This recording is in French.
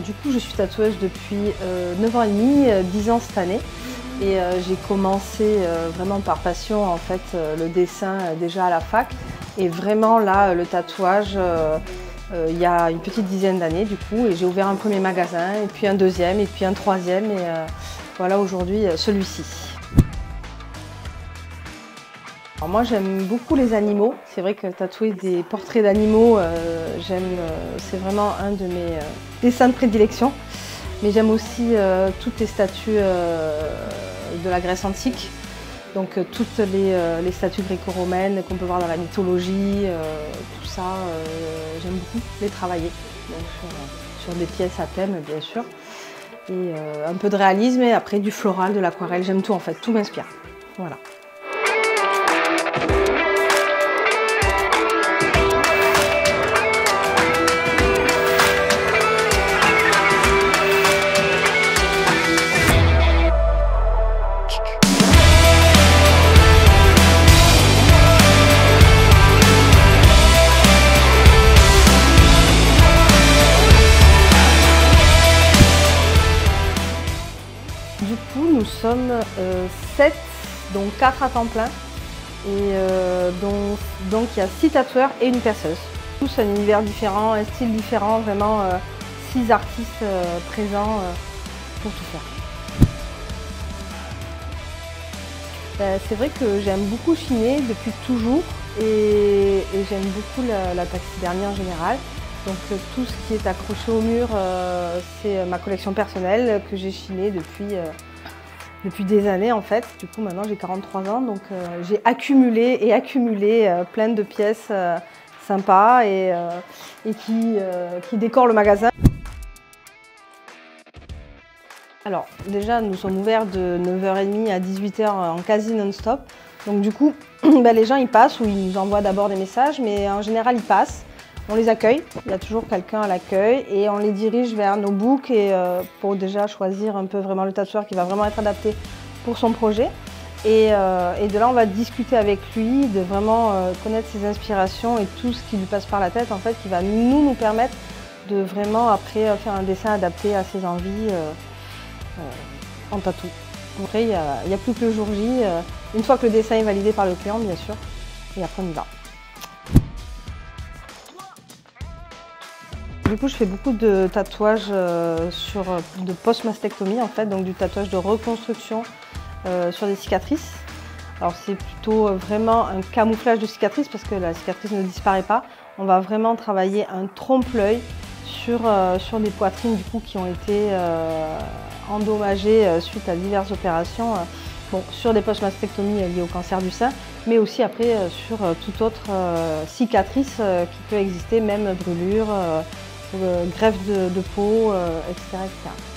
du coup, je suis tatoueuse depuis 9 ans et demi, 10 ans cette année. Et j'ai commencé vraiment par passion, en fait, le dessin déjà à la fac. Et vraiment là, le tatouage, il y a une petite dizaine d'années du coup. Et j'ai ouvert un premier magasin, et puis un deuxième, et puis un troisième. Et voilà aujourd'hui celui-ci. Alors moi j'aime beaucoup les animaux, c'est vrai que tatouer des portraits d'animaux, c'est vraiment un de mes dessins de prédilection. Mais j'aime aussi toutes les statues de la Grèce antique, donc toutes les statues gréco-romaines qu'on peut voir dans la mythologie, tout ça, j'aime beaucoup les travailler, donc sur des pièces à thème bien sûr. Et un peu de réalisme et après du floral, de l'aquarelle, j'aime tout en fait, tout m'inspire. Voilà. Du coup, nous sommes 7, donc 4 à temps plein. Et donc il y a 6 tatoueurs et une perceuse. Tous un univers différent, un style différent, vraiment 6 artistes présents pour tout faire. C'est vrai que j'aime beaucoup chiner depuis toujours et j'aime beaucoup la taxidermie en général. Donc tout ce qui est accroché au mur, c'est ma collection personnelle que j'ai chinée depuis des années en fait. Du coup maintenant j'ai 43 ans, donc j'ai accumulé plein de pièces sympas et qui décorent le magasin. Alors déjà nous sommes ouverts de 9h30 à 18h en quasi non-stop. Donc du coup les gens ils passent ou ils nous envoient d'abord des messages, mais en général ils passent. On les accueille, il y a toujours quelqu'un à l'accueil et on les dirige vers nos books et pour déjà choisir un peu vraiment le tatoueur qui va vraiment être adapté pour son projet. Et de là on va discuter avec lui, de vraiment connaître ses inspirations et tout ce qui lui passe par la tête en fait, qui va nous permettre de vraiment après faire un dessin adapté à ses envies en tatou. Après il n'y a plus que le jour J, une fois que le dessin est validé par le client bien sûr, et après on y va. Du coup, je fais beaucoup de tatouages de post-mastectomie en fait, donc du tatouage de reconstruction sur des cicatrices. Alors c'est plutôt vraiment un camouflage de cicatrices parce que la cicatrice ne disparaît pas. On va vraiment travailler un trompe-l'œil sur des poitrines du coup qui ont été endommagées suite à diverses opérations. Bon, sur des post-mastectomies liées au cancer du sein, mais aussi après sur toute autre cicatrice qui peut exister, même brûlure. Greffe de peau, etc., etc.